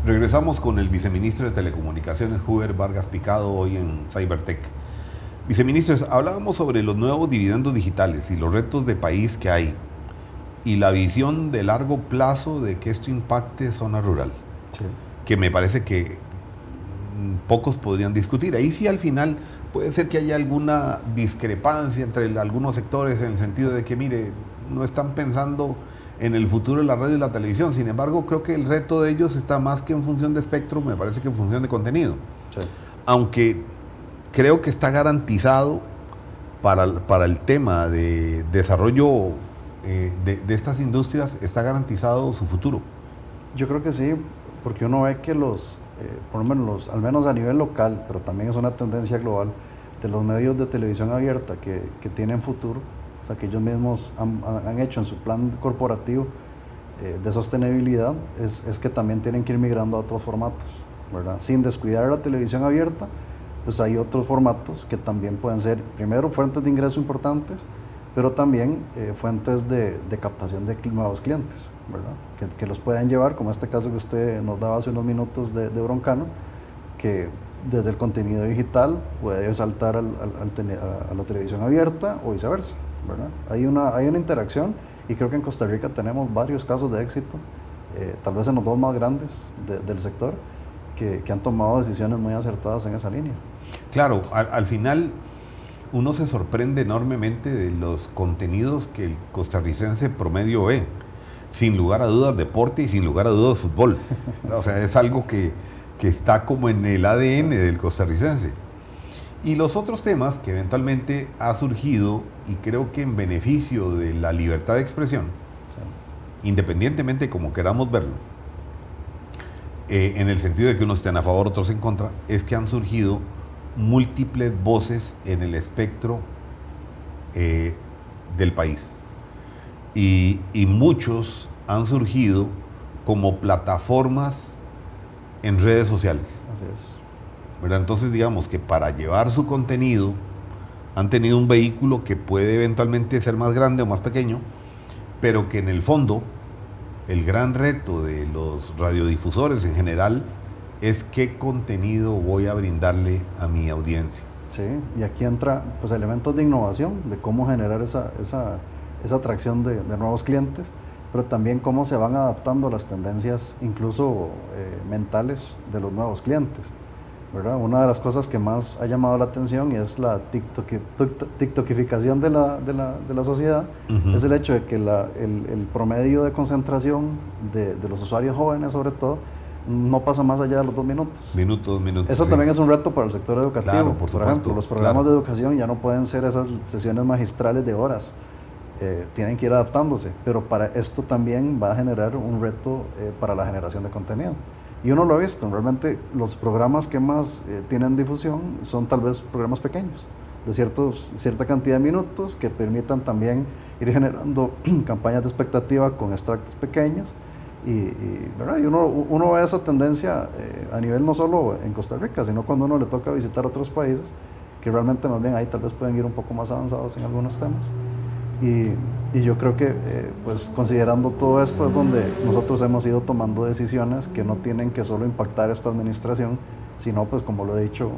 Regresamos con el viceministro de Telecomunicaciones, Huber Vargas Picado, hoy en Cybertech. Viceministros, hablábamos sobre los nuevos dividendos digitales y los retos de país que hay y la visión de largo plazo de que esto impacte zona rural, sí, que me parece que pocos podrían discutir. Ahí sí, al final puede ser que haya alguna discrepancia entre algunos sectores en el sentido de que, mire, no están pensando en el futuro de la radio y la televisión. Sin embargo, creo que el reto de ellos está más que en función de espectro, me parece que en función de contenido. Sí. Aunque creo que está garantizado para el tema de desarrollo de estas industrias, está garantizado su futuro. Yo creo que sí, porque uno ve que por lo menos al menos a nivel local, pero también es una tendencia global, de los medios de televisión abierta que tienen futuro, o sea, que ellos mismos han hecho en su plan corporativo de sostenibilidad, es que también tienen que ir migrando a otros formatos, ¿verdad? Sin descuidar la televisión abierta, pues hay otros formatos que también pueden ser, primero, fuentes de ingreso importantes, pero también fuentes de captación de nuevos clientes, ¿verdad? Que los puedan llevar, como este caso que usted nos daba hace unos minutos de Broncano, que desde el contenido digital puede saltar a la televisión abierta o viceversa, ¿verdad? Hay una interacción y creo que en Costa Rica tenemos varios casos de éxito, tal vez en los dos más grandes del sector, que han tomado decisiones muy acertadas en esa línea. Claro, al final uno se sorprende enormemente de los contenidos que el costarricense promedio ve. Sin lugar a dudas deporte y sin lugar a dudas fútbol. O sea, es algo que está como en el ADN del costarricense. Y los otros temas que eventualmente ha surgido, y creo que en beneficio de la libertad de expresión, sí, independientemente como queramos verlo, en el sentido de que unos estén a favor, otros en contra, es que han surgido múltiples voces en el espectro del país. Y muchos han surgido como plataformas en redes sociales. Así es. ¿Verdad? Entonces, digamos que para llevar su contenido han tenido un vehículo que puede eventualmente ser más grande o más pequeño, pero que en el fondo el gran reto de los radiodifusores en general es qué contenido voy a brindarle a mi audiencia. Sí, y aquí entra pues elementos de innovación, de cómo generar esa atracción de nuevos clientes, pero también cómo se van adaptando las tendencias incluso mentales de los nuevos clientes, ¿verdad? Una de las cosas que más ha llamado la atención y es la tiktokificación de la sociedad, es el hecho de que el promedio de concentración de los usuarios jóvenes sobre todo no pasa más allá de los 2 minutos. Minutos. Eso sí, también es un reto para el sector educativo. Claro, por supuesto, ejemplo, los programas de educación ya no pueden ser esas sesiones magistrales de horas. Tienen que ir adaptándose, pero para esto también va a generar un reto para la generación de contenido. Y uno lo ha visto, realmente los programas que más tienen difusión son tal vez programas pequeños, de cierta cantidad de minutos, que permitan también ir generando campañas de expectativa con extractos pequeños. ¿Verdad? Y uno ve esa tendencia a nivel no solo en Costa Rica, sino cuando uno le toca visitar otros países, que realmente más bien ahí tal vez pueden ir un poco más avanzados en algunos temas. Y yo creo que pues considerando todo esto es donde nosotros hemos ido tomando decisiones que no tienen que solo impactar esta administración, sino pues como lo he dicho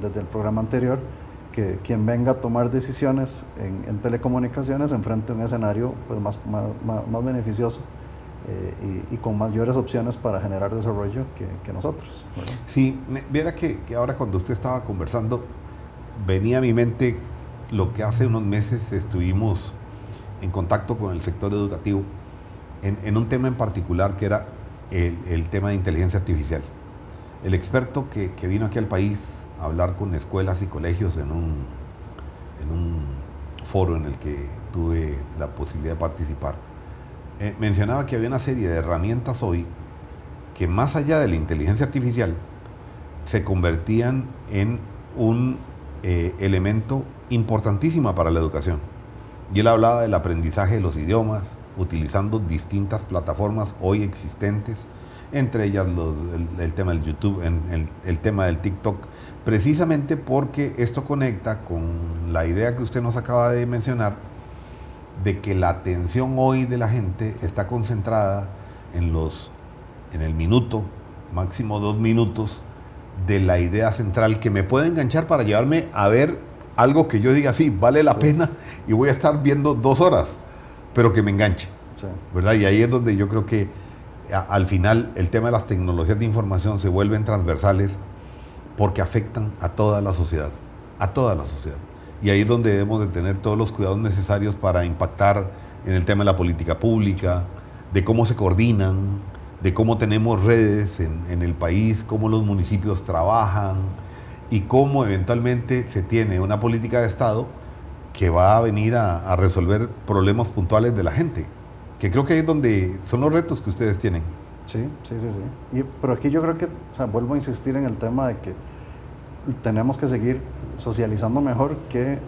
desde el programa anterior, que quien venga a tomar decisiones en telecomunicaciones enfrente a un escenario pues más beneficioso y con mayores opciones para generar desarrollo que nosotros, ¿verdad? Sí, viera que ahora cuando usted estaba conversando venía a mi mente lo que hace unos meses estuvimos en contacto con el sector educativo en un tema en particular que era el tema de inteligencia artificial. El experto que vino aquí al país a hablar con escuelas y colegios en un foro en el que tuve la posibilidad de participar, mencionaba que había una serie de herramientas hoy que más allá de la inteligencia artificial se convertían en un elemento importantísima para la educación. Y él hablaba del aprendizaje de los idiomas, utilizando distintas plataformas hoy existentes, entre ellas el tema del YouTube, el tema del TikTok, precisamente porque esto conecta con la idea que usted nos acaba de mencionar, de que la atención hoy de la gente está concentrada en el minuto, máximo 2 minutos de la idea central que me puede enganchar para llevarme a ver algo que yo diga, sí, vale la pena y voy a estar viendo 2 horas, pero que me enganche, ¿verdad? Y ahí es donde yo creo que al final el tema de las tecnologías de información se vuelven transversales porque afectan a toda la sociedad, a toda la sociedad. Y ahí es donde debemos de tener todos los cuidados necesarios para impactar en el tema de la política pública, de cómo se coordinan, de cómo tenemos redes en el país, cómo los municipios trabajan y cómo eventualmente se tiene una política de Estado que va a venir a resolver problemas puntuales de la gente, que creo que ahí es donde son los retos que ustedes tienen. Sí. Pero aquí yo creo que, vuelvo a insistir en el tema de que tenemos que seguir socializando mejor que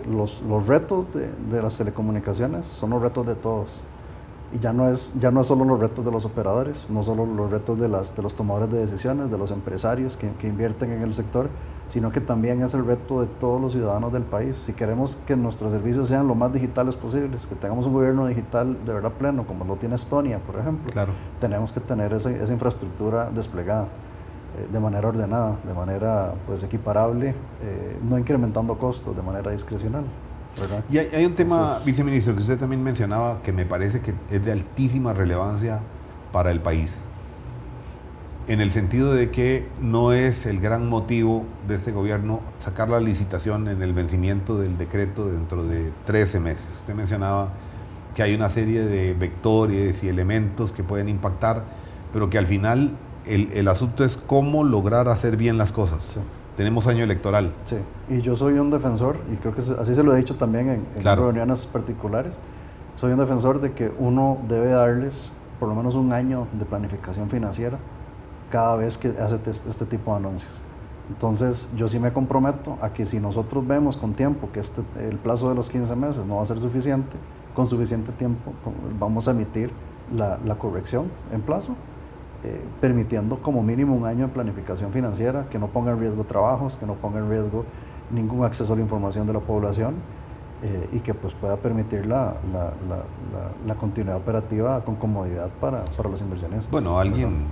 los retos de las telecomunicaciones son los retos de todos. Y ya no es solo los retos de los operadores, no solo los retos de los tomadores de decisiones, de los empresarios que invierten en el sector, sino que también es el reto de todos los ciudadanos del país. Si queremos que nuestros servicios sean lo más digitales posibles, que tengamos un gobierno digital de verdad pleno, como lo tiene Estonia, por ejemplo, tenemos que tener esa infraestructura desplegada de manera ordenada, de manera pues equiparable, no incrementando costos, de manera discrecional, ¿verdad? Y hay un tema, viceministro, que usted también mencionaba, que me parece que es de altísima relevancia para el país, en el sentido de que no es el gran motivo de este gobierno sacar la licitación en el vencimiento del decreto dentro de 13 meses. Usted mencionaba que hay una serie de vectores y elementos que pueden impactar, pero que al final el asunto es cómo lograr hacer bien las cosas. Sí. Tenemos año electoral. Sí, y yo soy un defensor, y creo que así se lo he dicho también en reuniones particulares, soy un defensor de que uno debe darles por lo menos un año de planificación financiera cada vez que hace este tipo de anuncios. Entonces yo sí me comprometo a que si nosotros vemos con tiempo que el plazo de los 15 meses no va a ser suficiente, con suficiente tiempo vamos a emitir la corrección en plazo, permitiendo como mínimo un año de planificación financiera que no ponga en riesgo trabajos, que no ponga en riesgo ningún acceso a la información de la población, y que pues pueda permitir la continuidad operativa con comodidad para los inversionistas. Bueno, alguien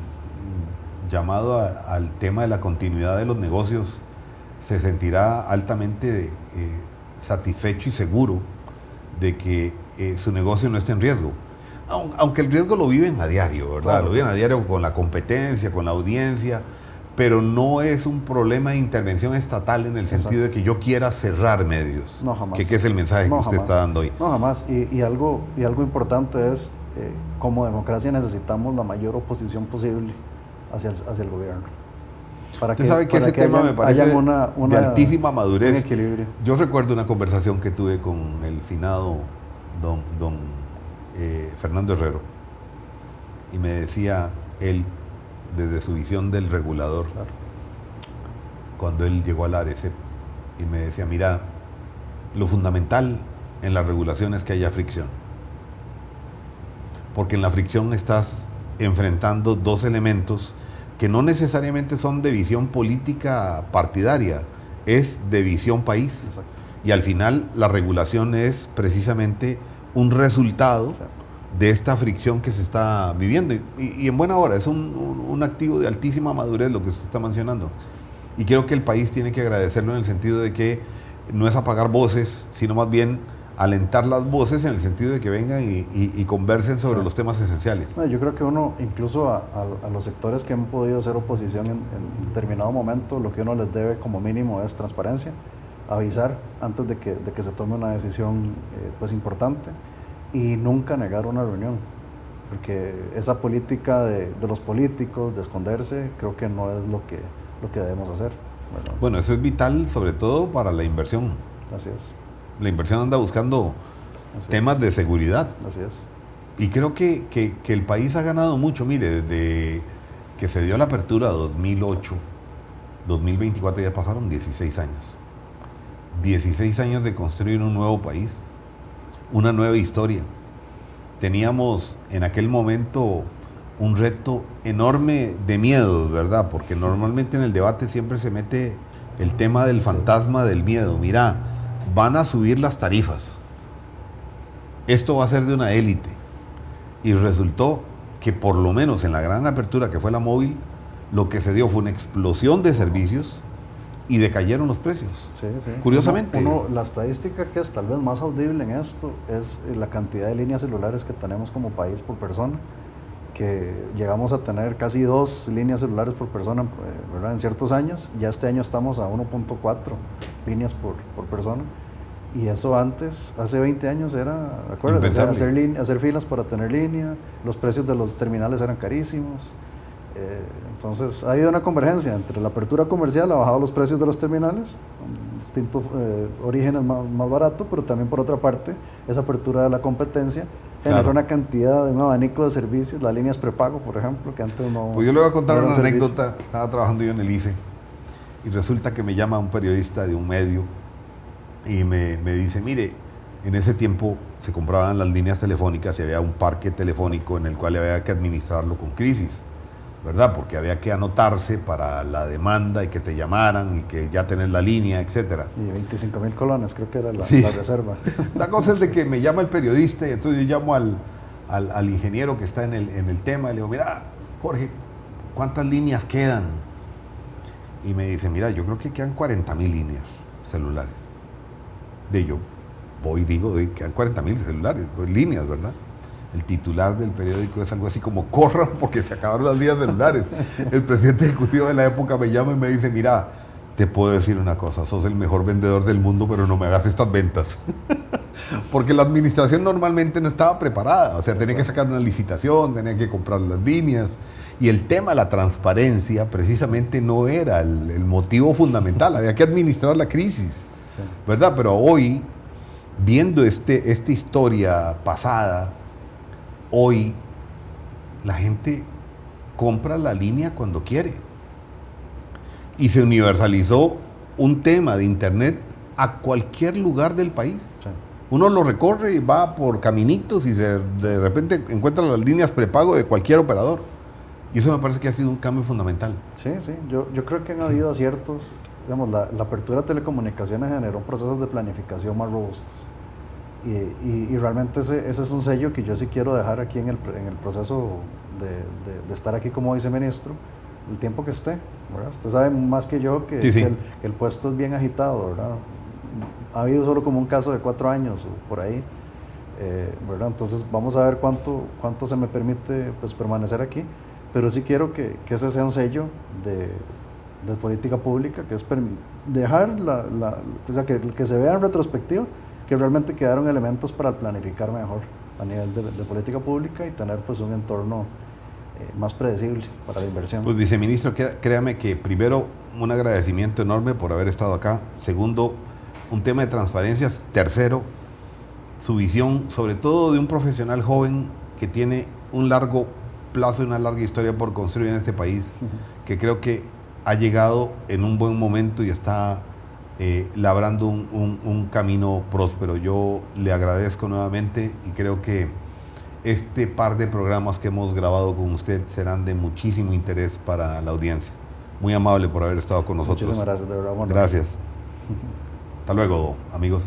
llamado al tema de la continuidad de los negocios se sentirá altamente satisfecho y seguro de que su negocio no esté en riesgo. Aunque el riesgo lo viven a diario, ¿verdad? Claro. Lo viven a diario con la competencia, con la audiencia, pero no es un problema de intervención estatal en el sentido de que yo quiera cerrar medios. No, jamás. Que es el mensaje que usted está dando hoy. No, jamás. Y algo importante es, como democracia necesitamos la mayor oposición posible hacia el gobierno. Usted sabe que ese tema me parece de altísima madurez. Un equilibrio. Yo recuerdo una conversación que tuve con el finado don Fernando Herrero, y me decía él, desde su visión del regulador, cuando él llegó al ARECEP, y me decía, mira, lo fundamental en la regulación es que haya fricción, porque en la fricción estás enfrentando dos elementos que no necesariamente son de visión política partidaria, es de visión país. Exacto. Y al final la regulación es precisamente un resultado de esta fricción que se está viviendo. Y en buena hora, es un activo de altísima madurez lo que usted está mencionando. Y creo que el país tiene que agradecerlo en el sentido de que no es apagar voces, sino más bien alentar las voces en el sentido de que vengan y conversen sobre los temas esenciales. No, yo creo que uno, incluso a los sectores que han podido hacer oposición en determinado momento, lo que uno les debe como mínimo es transparencia, avisar antes de que se tome una decisión pues importante, y nunca negar una reunión, porque esa política de los políticos de esconderse creo que no es lo que debemos hacer. Bueno, eso es vital, sobre todo para la inversión. Así es. La inversión anda buscando temas de seguridad. Así es. Y creo que el país ha ganado mucho. Mire, desde que se dio la apertura 2008, 2024 ya pasaron 16 años. 16 años de construir un nuevo país, una nueva historia. Teníamos en aquel momento un reto enorme de miedos, ¿verdad? Porque normalmente en el debate siempre se mete el tema del fantasma del miedo. Mira, van a subir las tarifas. Esto va a ser de una élite. Y resultó que por lo menos en la gran apertura que fue la móvil, lo que se dio fue una explosión de servicios y decayeron los precios. Sí, sí. Curiosamente. La estadística que es tal vez más audible en esto es la cantidad de líneas celulares que tenemos como país por persona, que llegamos a tener casi 2 líneas celulares por persona, ¿verdad? En ciertos años. Ya este año estamos a 1.4 líneas por persona. Y eso antes, hace 20 años era, ¿recuerdas? Hacer filas para tener línea, los precios de los terminales eran carísimos. Entonces ha habido una convergencia entre la apertura comercial, ha bajado los precios de los terminales, distintos orígenes más baratos, pero también por otra parte, esa apertura de la competencia generó una cantidad de un abanico de servicios, las líneas prepago, por ejemplo, que antes no... Pues yo le voy a contar una anécdota. Estaba trabajando yo en el ICE y resulta que me llama un periodista de un medio y me dice, mire, en ese tiempo se compraban las líneas telefónicas y había un parque telefónico en el cual había que administrarlo con crisis, ¿verdad? Porque había que anotarse para la demanda y que te llamaran y que ya tenés la línea, etcétera. Y 25,000 colones creo que era la reserva. La cosa es de que me llama el periodista y entonces yo llamo al ingeniero que está en el tema y le digo, mira, Jorge, ¿cuántas líneas quedan? Y me dice, mira, yo creo que quedan 40,000 líneas celulares. De yo voy y digo, quedan 40,000 celulares, pues líneas, ¿verdad? El titular del periódico es algo así como, corran porque se acabaron las líneas celulares. El presidente ejecutivo de la época me llama y me dice, mira, te puedo decir una cosa, sos el mejor vendedor del mundo, pero no me hagas estas ventas. Porque la administración normalmente no estaba preparada, o sea, tenía que sacar una licitación, tenía que comprar las líneas, y el tema de la transparencia precisamente no era el motivo fundamental, había que administrar la crisis, ¿verdad? Pero hoy, viendo esta historia pasada, hoy la gente compra la línea cuando quiere. Y se universalizó un tema de internet a cualquier lugar del país. Sí. Uno lo recorre y va por caminitos y de repente encuentra las líneas prepago de cualquier operador. Y eso me parece que ha sido un cambio fundamental. Sí, sí. Yo creo que han habido aciertos. Digamos, la apertura de telecomunicaciones generó procesos de planificación más robustos. Y realmente ese es un sello que yo sí quiero dejar aquí en el proceso de estar aquí como viceministro, el tiempo que esté, ¿verdad? Usted sabe más que yo que, sí. que el puesto es bien agitado, ¿verdad? Ha habido solo como un caso de 4 años o por ahí, ¿verdad? Entonces vamos a ver cuánto se me permite pues, permanecer aquí, pero sí quiero que ese sea un sello de política pública, que es dejar o sea, que se vea en retrospectiva que realmente quedaron elementos para planificar mejor a nivel de política pública y tener pues un entorno más predecible para la inversión. Pues viceministro, créame que primero un agradecimiento enorme por haber estado acá, segundo un tema de transparencias, tercero su visión sobre todo de un profesional joven que tiene un largo plazo y una larga historia por construir en este país, que creo que ha llegado en un buen momento y está labrando un camino próspero. Yo le agradezco nuevamente y creo que este par de programas que hemos grabado con usted serán de muchísimo interés para la audiencia. Muy amable por haber estado con nosotros. Muchísimas gracias, de verdad. Bueno. Gracias. Hasta luego, amigos.